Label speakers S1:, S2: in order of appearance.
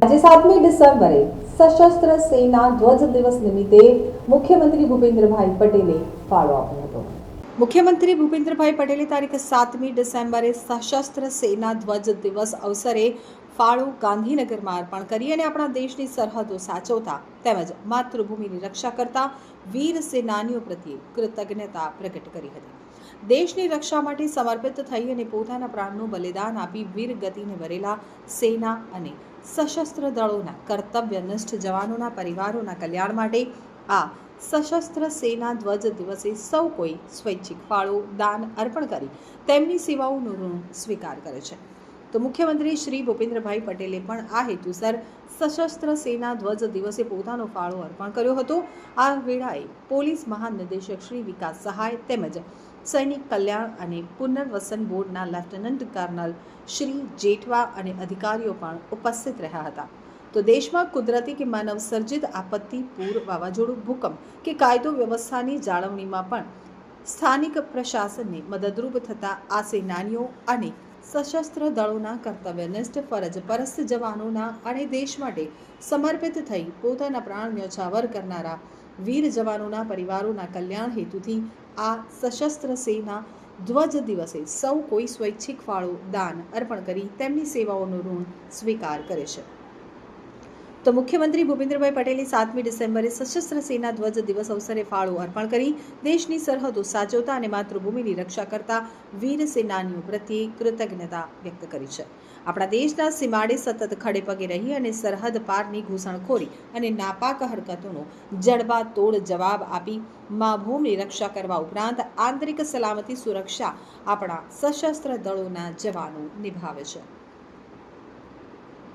S1: આજે 7મી ડિસેમ્બરે સશસ્ત્ર સેના ધ્વજ દિવસ નિમિત્તે મુખ્યમંત્રી ભૂપેન્દ્રભાઈ પટેલે ફાળો આપ્યો હતો। મુખ્યમંત્રી ભૂપેન્દ્રભાઈ પટેલે તારીખ 7મી ડિસેમ્બરે સશસ્ત્ર સેના ધ્વજ દિવસ અવસરે ફાળો ગાંધીનગરમાં અર્પણ કરી અને આપણા દેશની સરહદો સાચવતા તેમજ માતૃભૂમિની રક્ષા કરતા વીર સેનાનીઓ પ્રત્યે કૃતજ્ઞતા પ્રગટ કરી હતી। દેશની રક્ષા માટે સમર્પિત થઈ અને પોતાના પ્રાણનું બલિદાન આપી વીર ગતિને વરેલા સેના અને સશસ્ત્ર દળોના કર્તવ્યનિષ્ઠ જવાનોના પરિવારોના કલ્યાણ માટે આ સશસ્ત્ર સેના ધ્વજ દિવસે સૌ કોઈ સ્વૈચ્છિક ફાળો દાન અર્પણ કરી તેમની સેવાઓનું ઋણ સ્વીકાર કરે છે। તો મુખ્યમંત્રી શ્રી ભૂપેન્દ્રભાઈ પટેલે પણ આ હેતુસર સશસ્ત્ર સેના ધ્વજ દિવસે પોતાનો ફાળો અર્પણ કર્યો હતો। આ વેળાએ પોલીસ મહાનિદેશક શ્રી વિકાસ સહાય તેમજ સૈનિક કલ્યાણ અને પુનર્વસન બોર્ડના લેફ્ટનન્ટ કર્નલ શ્રી જેઠવા અને અધિકારીઓ પણ ઉપસ્થિત રહ્યા હતા। તો દેશમાં કુદરતી કે માનવ સર્જિત આપત્તિ, પૂર, વાવાઝોડું, ભૂકંપ કે કાયદો વ્યવસ્થાની જાળવણીમાં પણ સ્થાનિક પ્રશાસનને મદદરૂપ થતા આ સેનાનીઓ અને સશસ્ત્ર દળોના કર્તવ્યનિષ્ઠ ફરજપરસ્ત જવાનોના અને દેશ માટે સમર્પિત થઈ પોતાના પ્રાણ ન્યોછાવર કરનારા વીર જવાનોના પરિવારોના કલ્યાણ હેતુથી આ સશસ્ત્ર સેના ધ્વજ દિવસે સૌ કોઈ સ્વૈચ્છિક ફાળો દાન અર્પણ કરી તેમની સેવાઓનું ઋણ સ્વીકાર કરે છે। તો મુખ્યમંત્રી ભૂપેન્દ્રભાઈ પટેલે 7મી ડિસેમ્બરે સશસ્ત્ર સેના ધ્વજ દિવસ અવસરે ફાળો અર્પણ કરી દેશની સરહદો સાચવતા અને માતૃભૂમિની રક્ષા કરતા વીર સેનાનીઓ પ્રત્યે કૃતજ્ઞતા વ્યક્ત કરી છે। આપણા દેશના સીમાડે સતત ખડે પગે રહી અને સરહદ પારની ઘૂસણખોરી અને નાપાક હરકતોનો જડબાતોડ જવાબ આપી મા ભૂમિની રક્ષા કરવા ઉપરાંત આંતરિક સલામતી સુરક્ષા આપણા સશસ્ત્ર દળોના જવાનો નિભાવે છે।